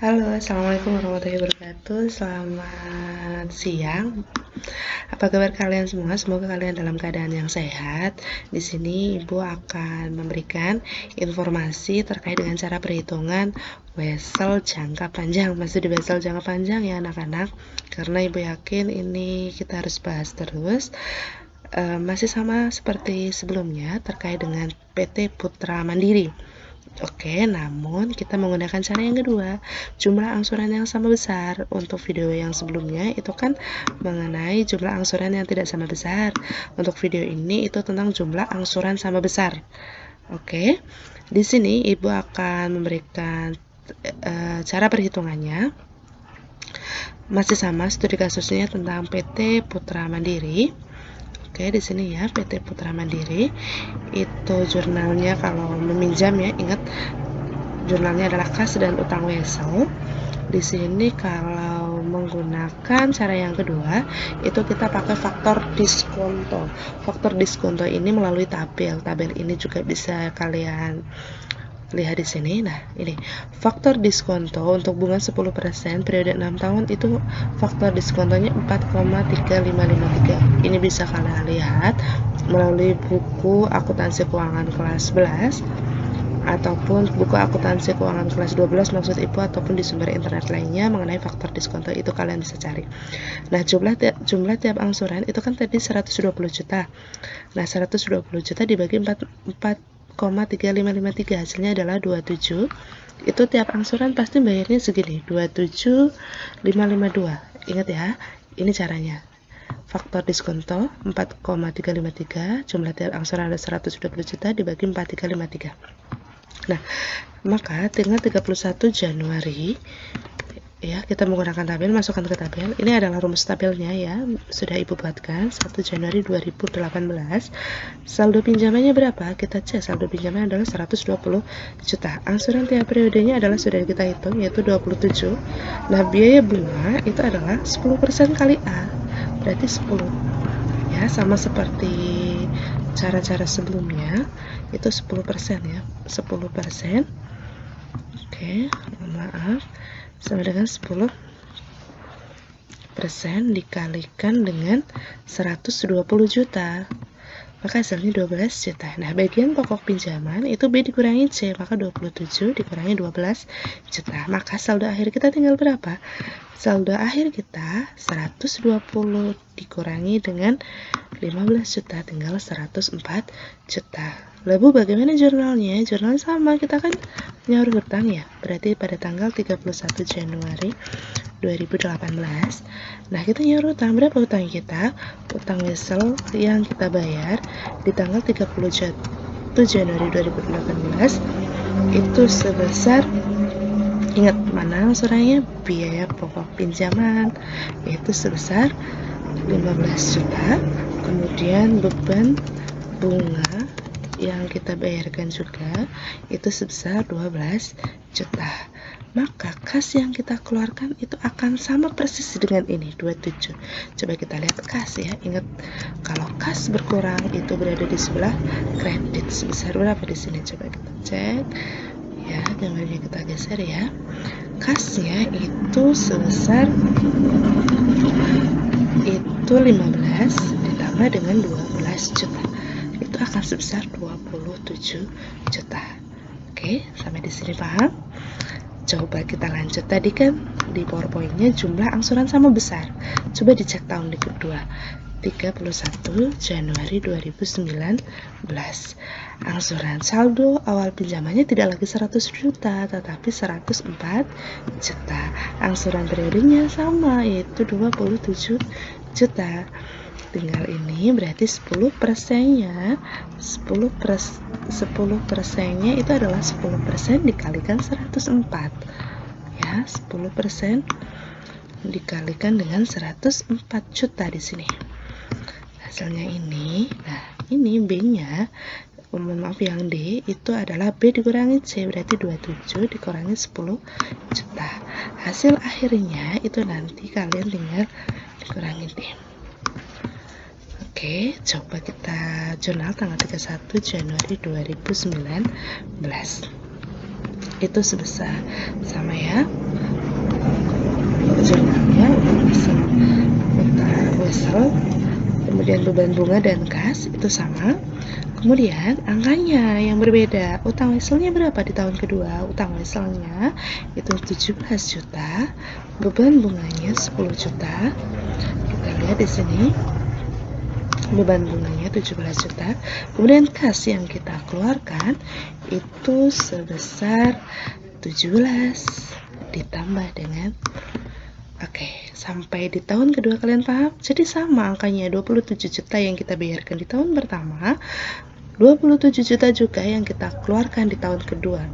Halo, assalamualaikum warahmatullahi wabarakatuh. Selamat siang. Apa kabar kalian semua? Semoga kalian dalam keadaan yang sehat. Di sini Ibu akan memberikan informasi terkait dengan cara perhitungan Wesel jangka panjang. Masih di Wesel jangka panjang ya anak-anak. Karena Ibu yakin ini kita harus bahas terus. Masih sama seperti sebelumnya terkait dengan PT Putra Mandiri. Oke, namun kita menggunakan cara yang kedua, jumlah angsuran yang sama besar. Untuk video yang sebelumnya itu kan mengenai jumlah angsuran yang tidak sama besar. Untuk video ini itu tentang jumlah angsuran sama besar. Oke, di sini Ibu akan memberikan cara perhitungannya. Masih sama, studi kasusnya tentang PT Putra Mandiri. Oke, di sini ya PT Putra Mandiri itu jurnalnya kalau meminjam ya, ingat jurnalnya adalah kas dan utang Wesel. Di sini kalau menggunakan cara yang kedua itu kita pakai faktor diskonto. Faktor diskonto ini melalui tabel. Tabel ini juga bisa kalian lihat di sini. Nah, ini faktor diskonto untuk bunga 10% periode 6 tahun itu faktor diskontonya 4,3553. Ini bisa kalian lihat melalui buku akuntansi keuangan kelas 11 ataupun buku akuntansi keuangan kelas 12 maksud Ibu, ataupun di sumber internet lainnya mengenai faktor diskonto itu kalian bisa cari. Nah, jumlah tiap angsuran itu kan tadi 120 juta. Nah, 120 juta dibagi 4,3553 hasilnya adalah 27. Itu tiap angsuran pasti bayarnya segini, 27.552. Ingat ya, ini caranya. Faktor diskonto 4,353, jumlah tiap angsuran ada 120 juta dibagi 4,353. Nah, maka tanggal 31 Januari ya, kita menggunakan tabel, masukkan ke tabel. Ini adalah rumus tabelnya ya, sudah Ibu buatkan. 1 Januari 2018 saldo pinjamannya berapa? Kita cek, saldo pinjaman adalah 120 juta. Angsuran tiap periodenya adalah sudah kita hitung, yaitu 27. Nah, biaya bunga itu adalah 10% kali A, berarti 10 ya, sama seperti cara-cara sebelumnya itu 10% ya, 10%. Oke, maaf, sama dengan 10% dikalikan dengan 120 juta, maka hasilnya 12 juta. Nah, bagian pokok pinjaman itu B dikurangi C, maka 27 dikurangi 12 juta. Maka saldo akhir kita tinggal berapa? Saldo akhir kita 120 dikurangi dengan 15 juta, tinggal 104 juta. Lalu bagaimana jurnalnya? Jurnal sama, kita kan nyaur hutang ya, berarti pada tanggal 31 Januari 2018. Nah, kita nyaur hutang, berapa hutang kita? Hutang Wesel yang kita bayar di tanggal 31 Januari 2018 itu sebesar, ingat mana angsurannya? Biaya pokok pinjaman, yaitu sebesar 15 juta. Kemudian beban bunga yang kita bayarkan juga itu sebesar 12 juta. Maka kas yang kita keluarkan itu akan sama persis dengan ini, 27. Coba kita lihat kas ya. Ingat, kalau kas berkurang itu berada di sebelah kredit. Sebesar berapa di sini? Coba kita cek. Ya, gambarnya kita geser ya. Kasnya itu sebesar itu 15 ditambah dengan 12 juta. Itu akan sebesar 27 juta. Oke, sampai di sini paham? Coba kita lanjut. Tadi kan di PowerPoint-nya jumlah angsuran sama besar. Coba dicek tahun kedua. 31 Januari 2019. Angsuran saldo awal pinjamannya tidak lagi 100 juta, tetapi 104 juta. Angsuran periodenya sama, yaitu 27 juta. Tinggal ini berarti 10%-nya 10%-nya itu adalah 10% dikalikan 104 ya, 10% dikalikan dengan 104 juta di sini. Hasilnya ini. Nah, ini B-nya, maaf yang D itu adalah B dikurangi C, berarti 27 dikurangi 10 juta. Hasil akhirnya itu nanti kalian tinggal dikurangi D. Oke, coba kita jurnal tanggal 31 Januari 2019. itu sebesar sama ya. Jurnalnya utang wesel, kemudian beban bunga dan kas itu sama. Kemudian angkanya yang berbeda. Utang weselnya berapa di tahun kedua? Utang weselnya itu 17 juta, beban bunganya 10 juta. Kita lihat di sini. Beban bunganya 17 juta. Kemudian kas yang kita keluarkan itu sebesar 17 ditambah dengan sampai di tahun kedua kalian paham? Jadi sama angkanya 27 juta yang kita bayarkan di tahun pertama, 27 juta juga yang kita keluarkan di tahun kedua.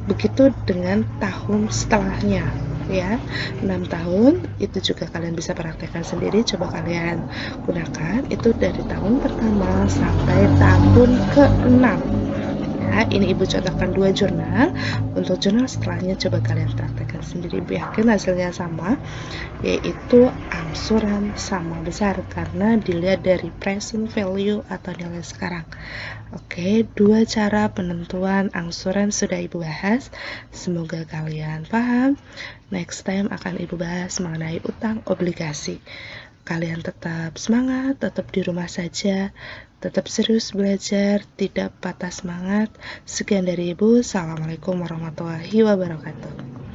Begitu dengan tahun setelahnya ya. 6 tahun itu juga kalian bisa praktekkan sendiri. Coba kalian gunakan itu dari tahun pertama sampai tahun ke-6 ya. Ini ibu contohkan 2 jurnal. Untuk jurnal setelahnya coba kalian praktekkan sendiri. Yakin hasilnya sama, yaitu angsuran sama besar karena dilihat dari present value atau nilai sekarang. Dua cara penentuan angsuran sudah ibu bahas. Semoga kalian paham. Next time akan ibu bahas mengenai utang obligasi. Kalian tetap semangat, tetap di rumah saja, tetap serius belajar, tidak patah semangat. Sekian dari ibu. Assalamualaikum warahmatullahi wabarakatuh.